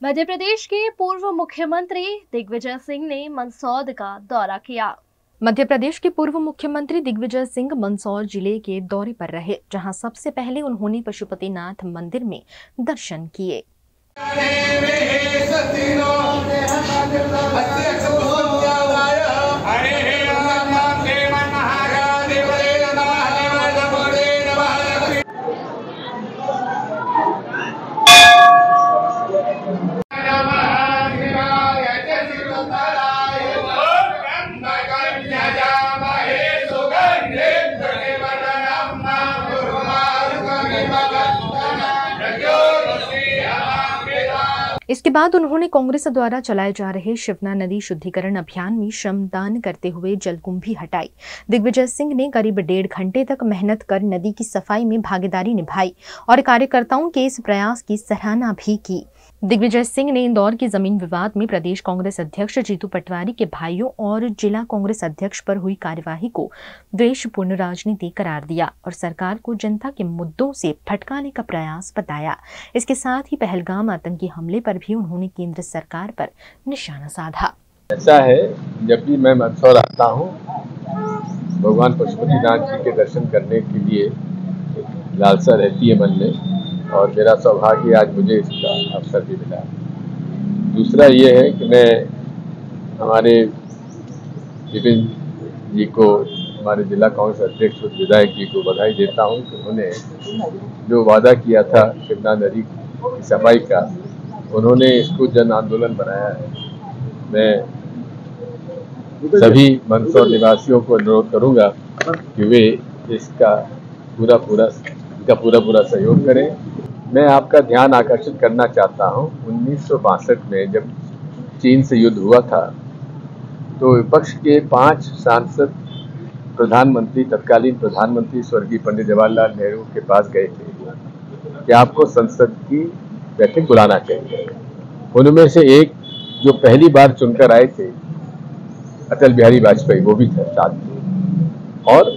मध्य प्रदेश के पूर्व मुख्यमंत्री दिग्विजय सिंह ने मंदसौर का दौरा किया। मध्य प्रदेश के पूर्व मुख्यमंत्री दिग्विजय सिंह मंदसौर जिले के दौरे पर रहे, जहां सबसे पहले उन्होंने पशुपतिनाथ मंदिर में दर्शन किए। इसके बाद उन्होंने कांग्रेस द्वारा चलाए जा रहे शिवना नदी शुद्धिकरण अभियान में श्रमदान करते हुए जलकुंभी हटाई। दिग्विजय सिंह ने करीब 1.5 घंटे तक मेहनत कर नदी की सफाई में भागीदारी निभाई और कार्यकर्ताओं के इस प्रयास की सराहना भी की। दिग्विजय सिंह ने इंदौर की जमीन विवाद में प्रदेश कांग्रेस अध्यक्ष जीतू पटवारी के भाइयों और जिला कांग्रेस अध्यक्ष पर हुई कार्यवाही को द्वेषपूर्ण राजनीति करार दिया और सरकार को जनता के मुद्दों से भटकाने का प्रयास बताया। इसके साथ ही पहलगाम आतंकी हमले पर भी उन्होंने केंद्र सरकार पर निशाना साधा। ऐसा है, जब भी मैं मंदसौर आता हूँ, भगवान पशुपतिनाथ जी के दर्शन करने के लिए लालसा रहती है मन में, और मेरा सौभाग्य आज मुझे इसका अवसर भी मिला। दूसरा ये है कि मैं हमारे विपिन जी को, हमारे जिला कांग्रेस अध्यक्ष और विधायक जी को बधाई देता हूँ कि उन्होंने जो वादा किया था शिवना नदी की सफाई का, उन्होंने इसको जन आंदोलन बनाया है। मैं सभी मंदसौर निवासियों को अनुरोध करूँगा कि वे इसका पूरा सहयोग करें। मैं आपका ध्यान आकर्षित करना चाहता हूं, 1962 में जब चीन से युद्ध हुआ था तो विपक्ष के 5 सांसद तत्कालीन प्रधानमंत्री स्वर्गीय पंडित जवाहरलाल नेहरू के पास गए थे कि आपको संसद की बैठक बुलाना चाहिए। उनमें से एक जो पहली बार चुनकर आए थे अटल बिहारी वाजपेयी, वो भी थे साथ में, और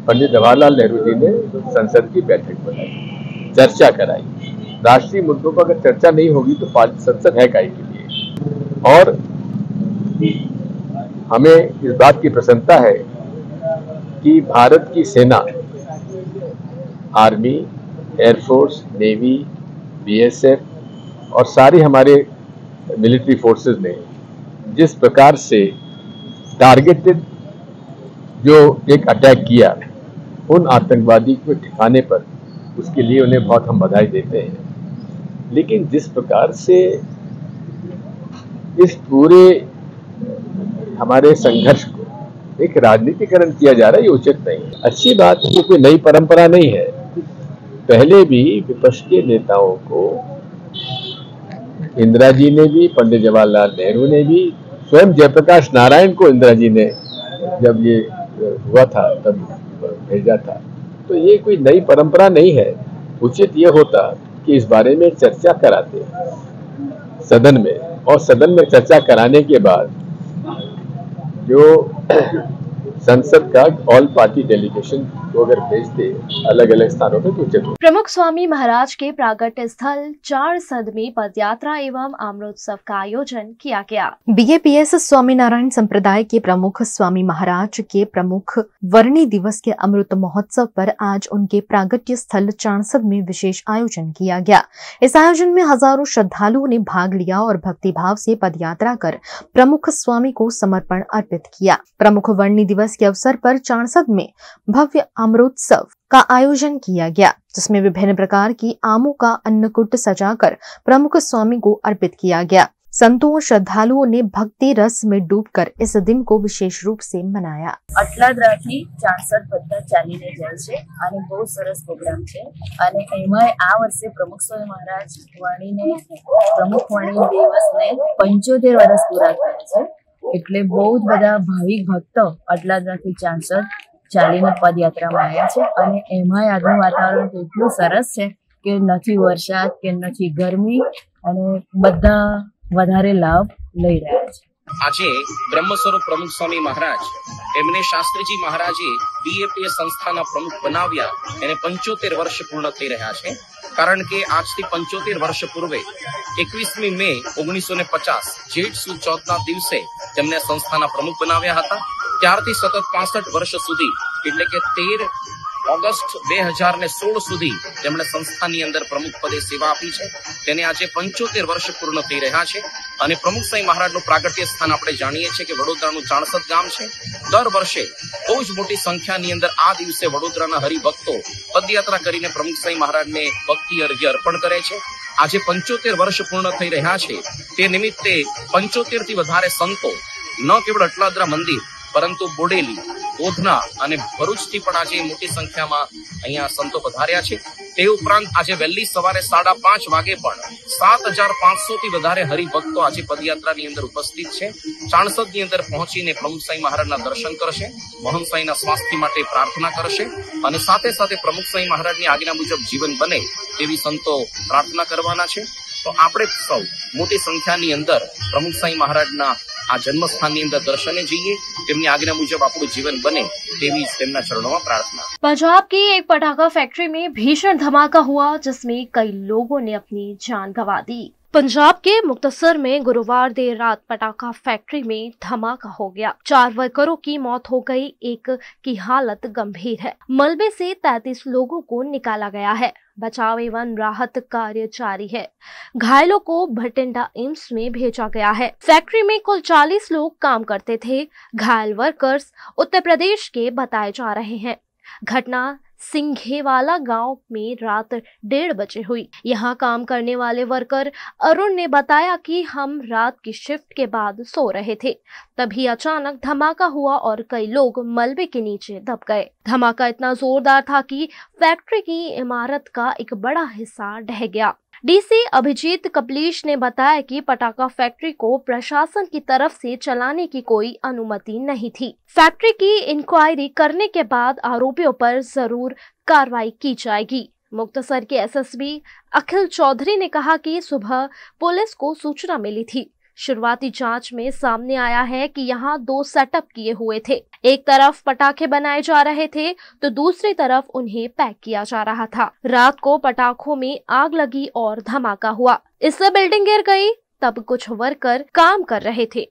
पंडित जवाहरलाल नेहरू जी ने संसद की बैठक बुलाई, चर्चा कराई। राष्ट्रीय मुद्दों पर अगर चर्चा नहीं होगी तो संसद है काहे के लिए। और हमें इस बात की प्रसन्नता है कि भारत की सेना, आर्मी, एयरफोर्स, नेवी, बीएसएफ और सारी हमारे मिलिट्री फोर्सेस ने जिस प्रकार से टारगेटेड जो एक अटैक किया उन आतंकवादी के ठिकाने पर, उसके लिए उन्हें बहुत हम बधाई देते हैं। लेकिन जिस प्रकार से इस पूरे हमारे संघर्ष को एक राजनीतिकरण किया जा रहा है, ये उचित नहीं है। अच्छी बात है, कोई नई परंपरा नहीं है। पहले भी विपक्ष के नेताओं को इंदिरा जी ने भी, पंडित जवाहरलाल नेहरू ने भी, स्वयं जयप्रकाश नारायण को इंदिरा जी ने जब ये हुआ था तब भेजा था। तो ये कोई नई परंपरा नहीं है। उचित ये होता कि इस बारे में चर्चा कराते सदन में, और सदन में चर्चा कराने के बाद जो संसद का ऑल पार्टी डेलीगेशन को अगर भेजते अलग अलग स्थानों पे तो उचित। प्रमुख स्वामी महाराज के प्रागट स्थल चारसद में पदयात्रा एवं अमृतोत्सव का आयोजन किया गया। बीएपीएस स्वामीनारायण संप्रदाय के प्रमुख स्वामी महाराज के प्रमुख वर्णी दिवस के अमृत महोत्सव पर आज उनके प्रागट्य स्थल चारसद में विशेष आयोजन किया गया। इस आयोजन में हजारों श्रद्धालुओं ने भाग लिया और भक्तिभाव से पदयात्रा कर प्रमुख स्वामी को समर्पण अर्पित किया। प्रमुख वर्णी दिवस के अवसर पर चारसद में भव्य अमृतोत्सव का आयोजन किया गया, जिसमें विभिन्न प्रकार की आमों का अन्नकूट सजाकर प्रमुख स्वामी को अर्पित किया गया। संतों और श्रद्धालुओं ने भक्ति रस में डूबकर इस दिन को विशेष रूप से मनाया। અટલાદરાથી ચાણસદ બધા ચાલીને જાય છે અને બહુ સરસ પ્રોગ્રામ છે અને એમાં આ વર્ષે પ્રમુખ સ્વામી મહારાજ વાણીને પ્રમુખ વાણી દિવસને 75 વર્ષ પૂરા થયા છે, એટલે બહુ જ બધા ભાવિક ભક્તો અટલાદરાથી ચાણસદ ચાલીને પદયાત્રામાં આવ્યા છે અને એમાં આજનું વાતાવરણ એટલું સરસ છે કે નથી વરસાદ કે નથી ગરમી અને બધા વધારે લાભ લઈ રહ્યા છે। આજે બ્રહ્મસ્વરૂપ પ્રમુખ સ્વામી મહારાજ એમને શાસ્ત્રીજી મહારાજે બીએપીએસ સંસ્થાના પ્રમુખ બનાવ્યા એને 75 વર્ષ પૂર્ણ થઈ રહ્યા છે। કારણ કે આજથી 75 વર્ષ પૂર્વે 21મી મે 1950 જેઠ સુદ 14ના દિવસે તેમને સંસ્થાના પ્રમુખ બનાવ્યા હતા. ત્યારથી સતત 65 વર્ષ સુધી એટલે કે 13 ઓગસ્ટ 2016 સુધી તેમણે સંસ્થાની અંદર પ્રમુખ પદે સેવા આપી છે. તેને આજે 75 વર્ષ પૂર્ણ થઈ રહ્યા છે અને પ્રમુખ સાંઈ મહારાજનું પ્રાગટ્ય સ્થાન આપણે જાણીએ છીએ કે વડોદરાનું ચાણસદ ગામ છે. દર વર્ષે બહુ જ મોટી સંખ્યાની અંદર આ દિવસે વડોદરાના હરિભક્તો પદયાત્રા કરીને પ્રમુખ સાંઈ મહારાજને ભક્તિ અર્ઘ્ય અર્પણ કરે છે. આજે 75 વર્ષ પૂર્ણ થઈ રહ્યા છે. તે નિમિત્તે 75 થી વધારે સંતો ન કેવળ અટલાદરા મંદિર પરંતુ બોડેલી, ઓધના અને ભરૂચથી પણ આજે મોટી સંખ્યામાં અહીંયા સંતો પધાર્યા છે. તે ઉપરાંત આજે વહેલી સવારે 5:30 વાગે પણ 7500 થી વધારે હરિભક્તો આજે પદયાત્રાની અંદર ઉપસ્થિત છે. ચાણસદની અંદર પહોંચીને પ્રમુખ સાંઈ મહારાજના દર્શન કરશે, મહંત સાંઈના સ્વાસ્થ્ય માટે પ્રાર્થના કરશે અને સાથે સાથે પ્રમુખ સાંઈ મહારાજની આજ્ઞા મુજબ જીવન બને તેવી સંતો પ્રાર્થના કરવાના છે. તો આપણે સૌ મોટી સંખ્યાની અંદર પ્રમુખ સાંઈ મહારાજના આ જન્मस्थान अंदर दर्शने जाइए, તેમની આજ્ઞા મુજબ આપણું જીવન બને તેવી તેમના ચરણોમાં प्रार्थना। पंजाब की एक पटाखा फैक्ट्री में भीषण धमाका हुआ जिसमें कई लोगों ने अपनी जान गंवा दी। पंजाब के मुक्तसर में गुरुवार देर रात पटाखा फैक्ट्री में धमाका हो गया। 4 वर्करों की मौत हो गई, एक की हालत गंभीर है। मलबे से 33 लोगों को निकाला गया है। बचाव एवं राहत कार्य जारी है। घायलों को भटिंडा एम्स में भेजा गया है। फैक्ट्री में कुल 40 लोग काम करते थे। घायल वर्कर्स उत्तर प्रदेश के बताए जा रहे हैं। घटना सिंघेवाला गांव में रात 1:30 बजे हुई। यहां काम करने वाले वर्कर अरुण ने बताया कि हम रात की शिफ्ट के बाद सो रहे थे, तभी अचानक धमाका हुआ और कई लोग मलबे के नीचे दब गए। धमाका इतना जोरदार था कि फैक्ट्री की इमारत का एक बड़ा हिस्सा ढह गया। डीसी अभिजीत कपलीश ने बताया कि पटाखा फैक्ट्री को प्रशासन की तरफ से चलाने की कोई अनुमति नहीं थी। फैक्ट्री की इंक्वायरी करने के बाद आरोपियों पर जरूर कार्रवाई की जाएगी। मुक्तसर के एसएसपी अखिल चौधरी ने कहा कि सुबह पुलिस को सूचना मिली थी। शुरुआती जांच में सामने आया है कि यहां 2 सेटअप किए हुए थे। एक तरफ पटाखे बनाए जा रहे थे तो दूसरी तरफ उन्हें पैक किया जा रहा था। रात को पटाखों में आग लगी और धमाका हुआ। इससे बिल्डिंग गिर गई। तब कुछ वर्कर काम कर रहे थे।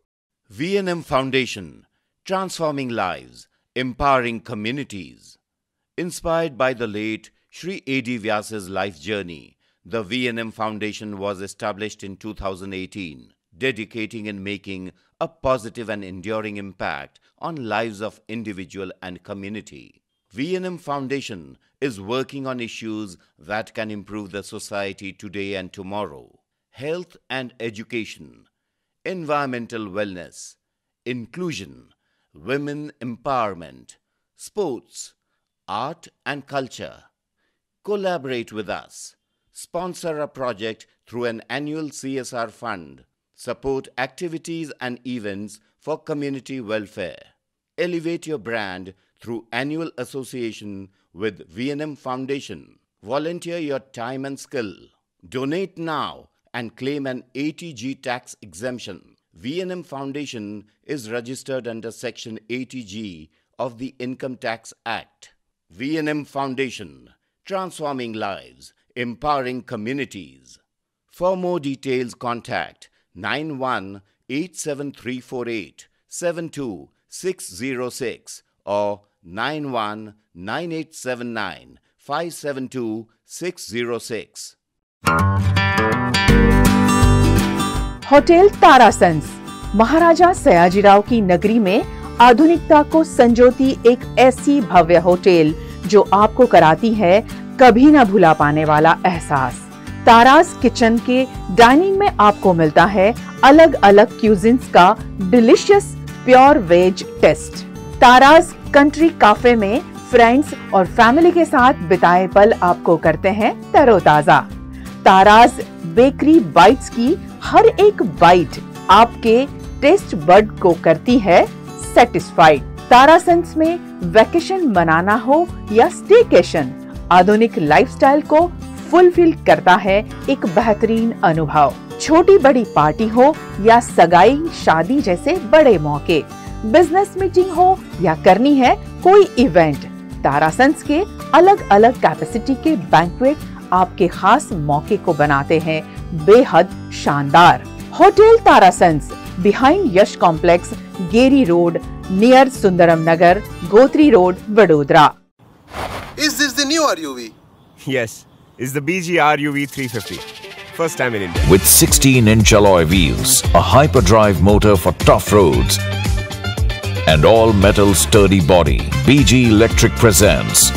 V&M Foundation, transforming lives, empowering communities. Inspired by the late Shri A.D. Vyas's life journey, the V&M Foundation was established in 2018. Dedicating and making a positive and enduring impact on lives of individual and community. V&M Foundation is working on issues that can improve the society today and tomorrow. Health and education, environmental wellness, inclusion, women empowerment, sports, art and culture. Collaborate with us. Sponsor a project through an annual CSR fund. Support activities and events for community welfare. Elevate your brand through annual association with V&M Foundation. Volunteer your time and skill. Donate now and claim an ATG tax exemption. V&M Foundation is registered under Section 80G of the Income Tax Act. V&M Foundation, transforming lives, empowering communities. For more details, contact 918738 72606 or 919879 572606। Hotel तारासंस महाराजा सयाजीराव की नगरी में आधुनिकता को संजोती एक ऐसी भव्य hotel जो आपको कराती है कभी न भुला पाने वाला एहसास। तारास किचन के डाइनिंग में आपको मिलता है अलग अलग क्यूजिन्स का delicious pure veg taste. Taras country cafe में फ्रेंड्स और फैमिली के साथ बिताए पल आपको करते हैं तरोताजा। तारास बेकरी बाइट्स की हर एक बाइट आपके टेस्ट बड को करती है सेटिस्फाइड। तारासंस में वेकेशन मनाना हो या स्टेकेशन, आधुनिक लाइफस्टाइल को फुलफिल करता है एक बेहतरीन अनुभव। छोटी बड़ी पार्टी हो या सगाई शादी जैसे बड़े मौके, बिजनेस मीटिंग हो या करनी है कोई इवेंट, तारासंस के अलग अलग कैपेसिटी के बैंक्वेट आपके खास मौके को बनाते हैं बेहद शानदार। Hotel Tarasons behind Yash complex, Geri road, near Sundaram Nagar, Gotri road, Vadodara. Is this the new RUV? Yes, it's the BG RUV 350. First time in India. With 16-inch alloy wheels, a hyperdrive motor for tough roads, and all-metal sturdy body, BG Electric presents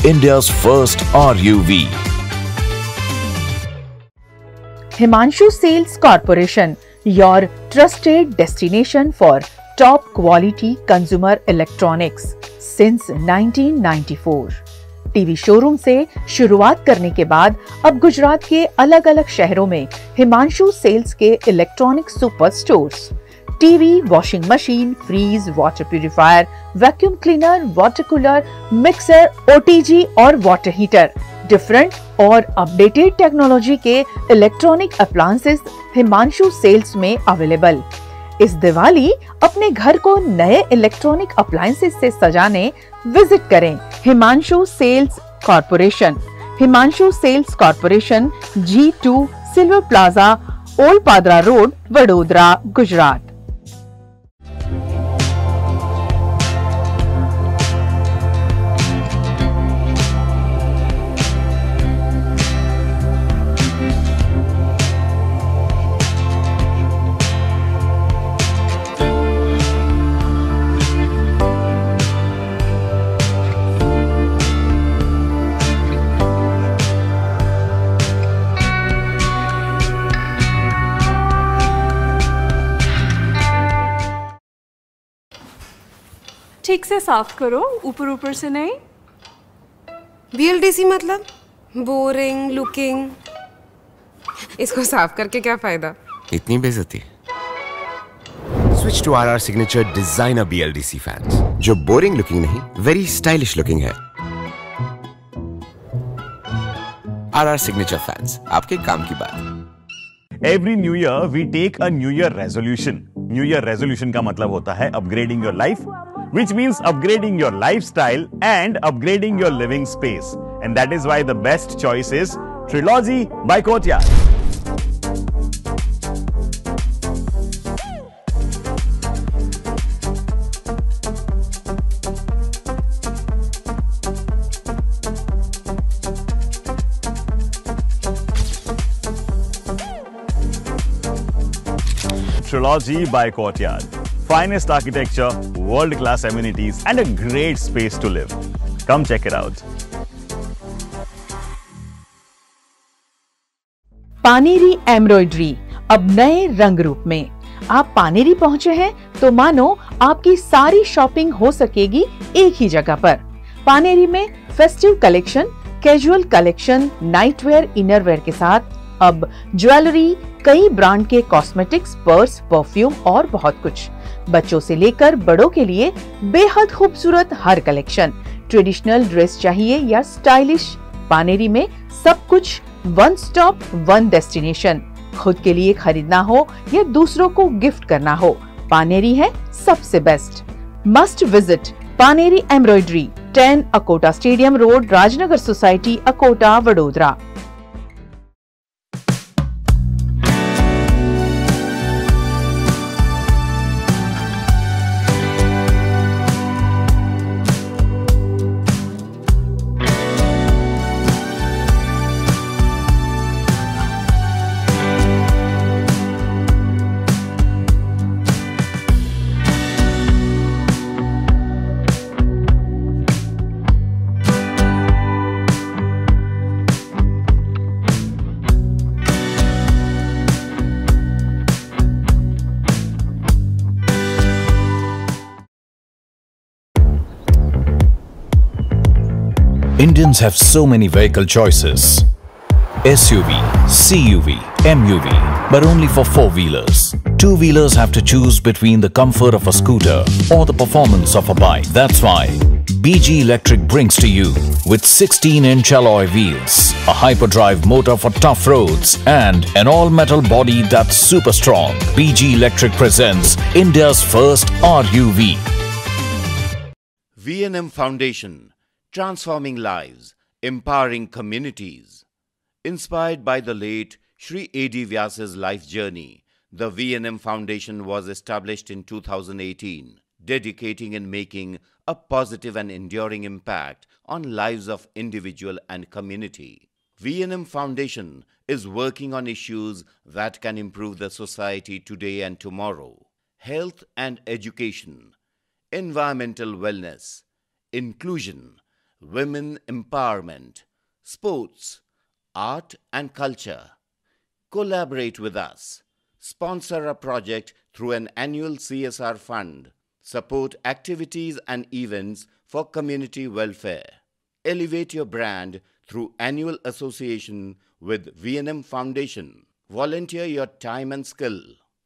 India's first RUV. Himanshu Sales Corporation, your trusted destination for top quality consumer electronics since 1994. TV showroom से शुरुआत करने के बाद अब गुजरात के अलग अलग शहरों में हिमांशु सेल्स के electronic super stores, TV, washing machine, fridge, water purifier, vacuum cleaner, water cooler, mixer, OTG और वाटर हीटर, डिफरेंट और अपडेटेड टेक्नोलॉजी के इलेक्ट्रॉनिक अप्लायंसेस हिमांशु सेल्स में अवेलेबल। इस दिवाली अपने घर को नए इलेक्ट्रॉनिक अप्लायंसेस से सजाने विजिट करें Himanshu sales corporation. Himanshu sales corporation, G2 silver plaza, old Padra road, Vadodara, Gujarat. ठीक से साफ करो, ऊपर ऊपर से नहीं। BLDC मतलब बोरिंग लुकिंग, इसको साफ करके क्या फायदा? इतनी बेइज्जती। Switch to RR Signature Designer BLDC fans, जो बोरिंग लुकिंग नहीं, वेरी स्टाइलिश लुकिंग है। RR Signature fans, आपके काम की बात। Every new year we take a New Year resolution. New Year resolution का मतलब होता है upgrading your life, which means upgrading your lifestyle and upgrading your living space. And that is why the best choice is Trilogy by Courtyard. Trilogy by Courtyard. Finest architecture, world-class amenities, and a great space to live. Come check it out. Paneri embroidery अब नए रंग रूप में। आप पानेरी पहुंचे हैं तो मानो आपकी सारी शॉपिंग हो सकेगी एक ही जगह पर। पानेरी में festive collection, casual collection, nightwear, innerwear के साथ अब ज्वेलरी, कई ब्रांड के कॉस्मेटिक्स, पर्स, परफ्यूम और बहुत कुछ। बच्चों से लेकर बड़ों के लिए बेहद खूबसूरत हर कलेक्शन। ट्रेडिशनल ड्रेस चाहिए या स्टाइलिश, पानेरी में सब कुछ वन स्टॉप वन डेस्टिनेशन। खुद के लिए खरीदना हो या दूसरों को गिफ्ट करना हो, पानेरी है सबसे best. Must visit Paneri embroidery, 10 Akota stadium road, Rajnagar society, Akota, Vadodara. Indians have so many vehicle choices. SUV, CUV, MUV, but only for four-wheelers. Two-wheelers have to choose between the comfort of a scooter or the performance of a bike. That's why BG Electric brings to you with 16-inch alloy wheels, a hyperdrive motor for tough roads, and an all-metal body that's super strong. BG Electric presents India's first RUV. V&M Foundation, transforming lives, empowering communities. Inspired by the late Sri A.D. Vyas's life journey, the V&M Foundation was established in 2018, dedicating and making a positive and enduring impact on lives of individual and community. V&M Foundation is working on issues that can improve the society today and tomorrow: health and education, environmental wellness, inclusion, women empowerment, sports, art and culture. Collaborate with us. Sponsor a project through an annual CSR fund. Support activities and events for community welfare. Elevate your brand through annual association with V&M Foundation. Volunteer your time and skill.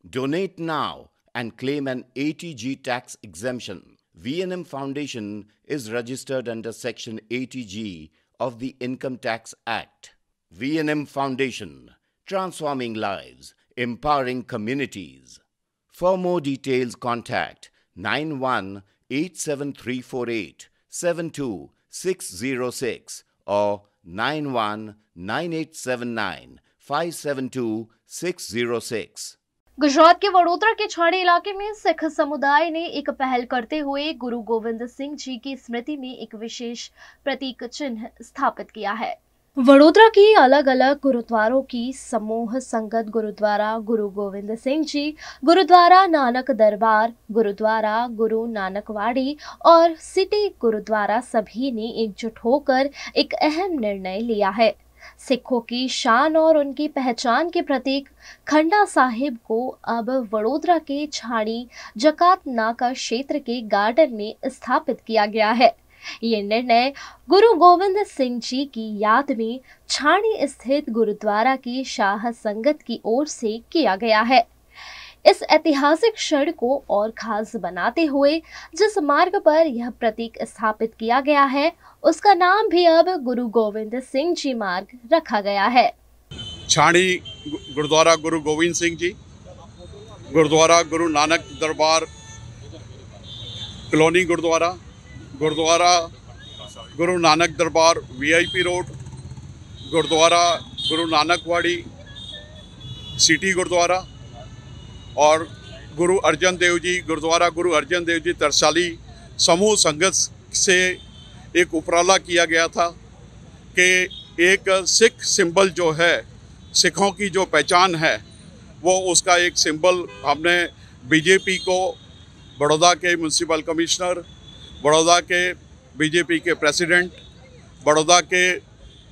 Donate now and claim an ATG tax exemption. V&M Foundation is registered under Section 80G of the Income Tax Act. V&M Foundation, transforming lives, empowering communities. For more details, contact 918734872606 or 919879572606. Gujarat के वडोदरा के छाड़ी इलाके में सिख समुदाय ने एक पहल करते हुए गुरु गोविंद सिंह जी की स्मृति में एक विशेष प्रतीक चिन्ह स्थापित किया है। वडोदरा की अलग अलग गुरुद्वारों की समूह संगत गुरुद्वारा गुरु गोविंद सिंह जी, गुरुद्वारा नानक दरबार, गुरुद्वारा गुरु नानकवाड़ी और सिटी गुरुद्वारा सभी ने एकजुट होकर एक अहम निर्णय लिया है। सिखों की शान और उनकी पहचान के प्रतीक खंडा साहिब को अब वडोदरा के छाड़ी जकात नाका क्षेत्र के गार्डन में स्थापित किया गया है। ये निर्णय गुरु गोविंद सिंह जी की याद में छाड़ी स्थित गुरुद्वारा की शाह संगत की ओर से किया गया है। इस ऐतिहासिक क्षण को और खास बनाते हुए जिस मार्ग पर यह प्रतीक स्थापित किया गया है, उसका नाम भी अब गुरु गोविंद सिंह जी मार्ग रखा गया है। छाड़ी गुरुद्वारा गुरु गोविंद सिंह जी, गुरुद्वारा गुरु नानक दरबार कॉलोनी गुरुद्वारा, गुरुद्वारा गुरु नानक दरबार VIP रोड, गुरुद्वारा गुरु नानकवाड़ी सिटी गुरुद्वारा और गुरु अर्जन देव जी गुरुद्वारा गुरु अर्जन देव जी तरसाली समूह संगत से एक उपराला किया गया था कि एक सिख सिंबल जो है, सिखों की जो पहचान है, वो उसका एक सिंबल हमने BJP को, बड़ौदा के म्यूनसिपल कमिश्नर, बड़ौदा के BJP के प्रेसिडेंट, बड़ौदा के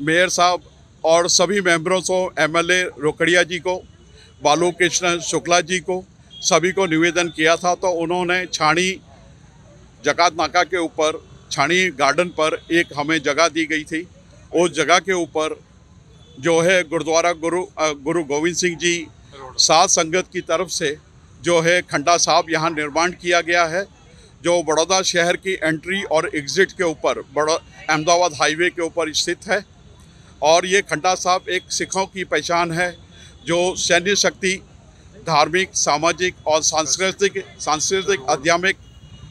मेयर साहब और सभी मेंबरों को, MLA रोकड़िया जी को, बालू कृष्ण शुक्ला जी को, सभी को निवेदन किया था। तो उन्होंने छाड़ी जकात नाका के ऊपर छाड़ी गार्डन पर एक हमें जगह दी गई थी। उस जगह के ऊपर जो है गुरुद्वारा गुरु गोविंद सिंह जी साध संगत की तरफ से जो है खंडा साहब यहाँ निर्माण किया गया है, जो बड़ौदा शहर की एंट्री और एग्ज़िट के ऊपर अहमदाबाद हाईवे के ऊपर स्थित है। और ये खंडा साहब एक सिखों की पहचान है, जो सैन्य शक्ति, धार्मिक, सामाजिक और सांस्कृतिक, आध्यात्मिक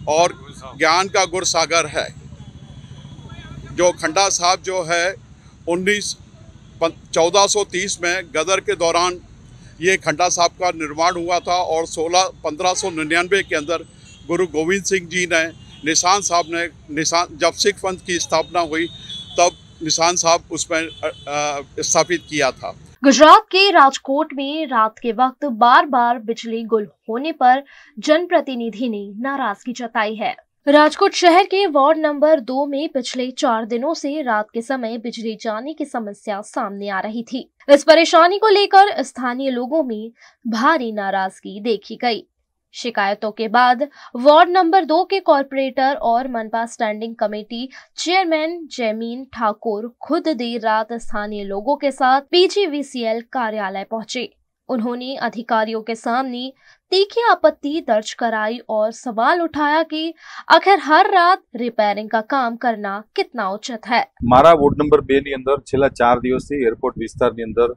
और ज्ञान का गुर सागर है। जो खंडा साहब जो है 1430 में गदर के दौरान ये खंडा साहब का निर्माण हुआ था और 1599 के अंदर गुरु गोविंद सिंह जी ने निशान साहब ने जब सिख पंथ की स्थापना हुई तब निशान साहब उसमें स्थापित किया था। गुजरात के राजकोट में रात के वक्त बार बार बिजली गुल होने पर जनप्रतिनिधि ने नाराजगी जताई है। राजकोट शहर के वार्ड नंबर 2 में पिछले 4 दिनों से रात के समय बिजली जाने की समस्या सामने आ रही थी। इस परेशानी को लेकर स्थानीय लोगों में भारी नाराजगी देखी गई। शिकायतों के बाद वार्ड नंबर 2 के कॉर्पोरेटर और मनपा standing committee chairman Jaymin Thakur खुद देर रात स्थानीय लोगों के साथ PGVCL कार्यालय पहुंचे। उन्होंने अधिकारियों के सामने तीखी आपत्ति दर्ज कराई और सवाल उठाया कि आखिर हर रात रिपेयरिंग का काम करना कितना उचित है। मारा वोर्ड नंबर 2 ની અંદર છેલ્લા 4 દિવસથી એરપોર્ટ વિસ્તારની અંદર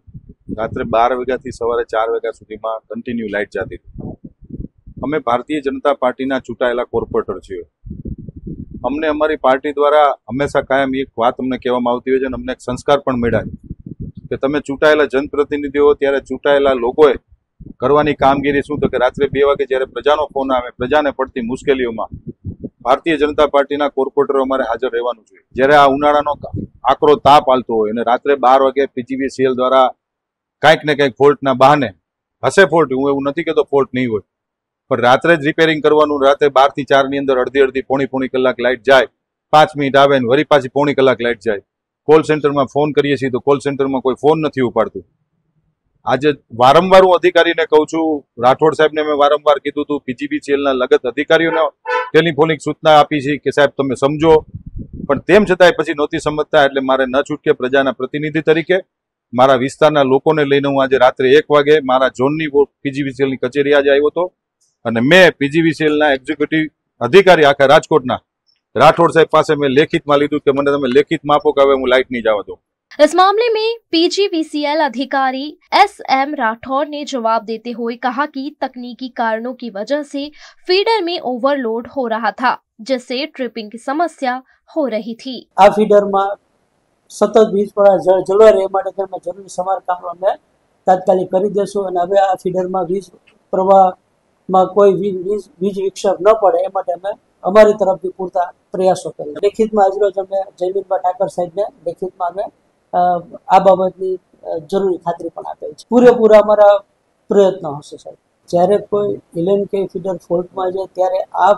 રાત્રે 12 વાગ્યાથી સવારે 4 વાગ્યા સુધીમાં કન્ટિન્યુ લાઇટ જતી હતી। અમે ભારતીય જનતા પાર્ટીના ચૂંટાયેલા કોર્પોરેટર છીએ। અમને અમારી પાર્ટી દ્વારા હંમેશા કાયમ એક વાત અમને કહેવામાં આવતી હોય છે અને અમને એક સંસ્કાર પણ મળ્યા કે તમે ચૂંટાયેલા જનપ્રતિનિધિઓ ત્યારે ચૂંટાયેલા લોકોએ કરવાની કામગીરી શું? તો કે રાત્રે 2 વાગે જ્યારે પ્રજાનો ફોન આવે, પ્રજાને પડતી મુશ્કેલીઓમાં ભારતીય જનતા પાર્ટીના કોર્પોરેટરો અમારે હાજર રહેવાનું જોઈએ. જ્યારે આ ઉનાળાનો આકરો તાપ હાલતો હોય અને રાત્રે 12 વાગે પીજીવીસીએલ દ્વારા કાંઈક ને કંઈક ફોલ્ટના બહાને, હશે ફોલ્ટ, હું એવું નથી કહેતો ફોલ્ટ નહીં હોય, પણ રાત્રે જ રિપેરિંગ કરવાનું. રાત્રે 12 થી 4 ની અંદર અડધી પોણી કલાક લાઇટ જાય, 5 મિનિટ આવે ને વળી પાછી પોણી કલાક લાઇટ જાય. કોલ સેન્ટરમાં ફોન કરીએ છીએ તો કોલ સેન્ટરમાં કોઈ ફોન નથી ઉપાડતું. આજે વારંવાર હું અધિકારીને કહું છું, રાઠોડ સાહેબને મેં વારંવાર કીધું હતું, પીજીવીસીએલના લગત અધિકારીઓને ટેલિફોનિક સૂચના આપી છે કે સાહેબ તમે સમજો, પણ તેમ છતાંય પછી નહોતી સમજતા. એટલે મારે ન છૂટકે પ્રજાના પ્રતિનિધિ તરીકે મારા વિસ્તારના લોકોને લઈને હું આજે રાત્રે 1 વાગે મારા ઝોનની પીજીવીસીએલની કચેરી આજે આવ્યો હતો અને મેં પીજીવીસીએલના એક્ઝિક્યુટિવ અધિકારી આખા રાજકોટના राठौड़ साहब पास में लेखित में लीधु कि मैंने तमे लेखित में आपो कि हवे हूँ लाइट नहीं जावा दूं। इस मामले में पीजीवीसीएल अधिकारी एसएम राठौड़ ने जवाब देते हुए कहा कि तकनीकी कारणों की वजह से फीडर में ओवरलोड हो रहा था, जिससे ट्रिपिंग की समस्या हो रही थी। आ फीडर में सतत वीज प्रवाह जळवाई रहे माटे तेमां जरूरी समारकाम अमे तात्कालिक करी देशुं अने हवे आ फीडर में वीज प्रवाह में कोई वीज विक्षेप न पड़े ए माटे अमे अमारी तरफथी पूरता प्रयासों करें। लेखित में आज रोज अमे जयमीनभाई ठाकर साहेब ने लेखित में अमे आ बाबतनी जरूरी खातरी पण आपी छे। पूरेपूरा अमारा प्रयत्न हशे साहेब। ज्यारे कोई 11 kV फीडर फॉल्ट में जाए त्यारे आ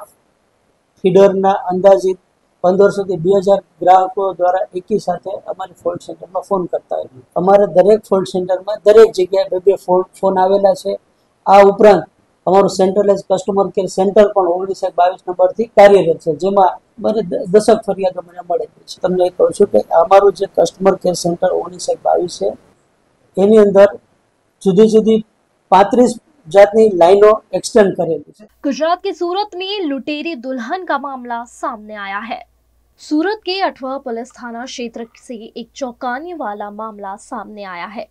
फीडरना अंदाजित 1500 થી 2000 ग्राहकों द्वारा एकी साथे अमारी फॉल्ट सेंटर में फोन करता है। अमारे दरेक फॉल्ट सेंटर में दरेक जग्याए 2 फोन आवेला छे। आ उपरांत अमारू सेंट्रलाइज कस्टमर केर सेंटर पण 1922 नंबर थी कार्यरत है, जेमां મને દશક ફરિયાદો મને મળેલી છે। તમને એ કહું છું કે અમારું જે કસ્ટમર કેર સેન્ટર 1922 છે એની અંદર જુદી જુદી 35 जातनी लाइनों एक्सटेंड करेली है। गुजरात के सूरत में लुटेरी दुल्हन का मामला सामने आया है। सूरत के अठवा पुलिस थाना क्षेत्र से एक चौंकाने वाला मामला सामने आया है,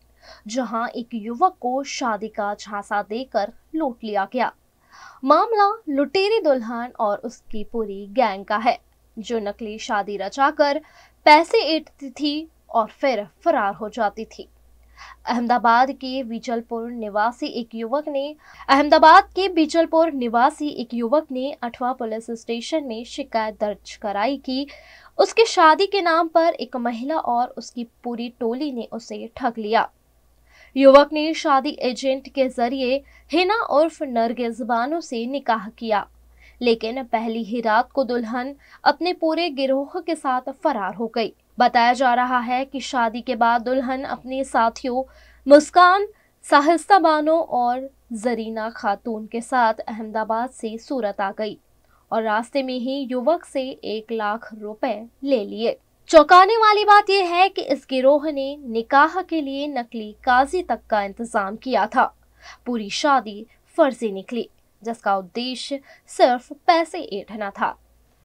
जहां एक युवक को शादी का झांसा देकर लूट लिया गया। मामला लुटेरी दुल्हन और उसकी पूरी गैंग का है, जो नकली शादी रचाकर पैसे ऐंठती थी और फिर फरार हो जाती थी। अहमदाबाद के बीचलपुर निवासी एक युवक ने अठवा पुलिस स्टेशन में शिकायत दर्ज कराई कि उसके शादी के नाम पर एक महिला और उसकी पूरी टोली ने उसे ठग लिया। युवक ने शादी एजेंट के जरिए हिना उर्फ नरगिस बानो से निकाह किया, लेकिन पहली ही रात को दुल्हन अपने पूरे गिरोह के साथ फरार हो गई। बताया जा रहा है कि शादी के बाद दुल्हन अपने साथियों मुस्कान, साहिस्ता बानो और जरीना खातून के साथ अहमदाबाद से सूरत आ गई और रास्ते में ही युवक से 1 लाख रुपए ले लिए। चौंकाने वाली बात यह है कि इस गिरोह ने निकाह के लिए नकली काजी तक का इंतजाम किया था। पूरी शादी फर्जी निकली, जिसका उद्देश्य सिर्फ पैसे ऐंठना था।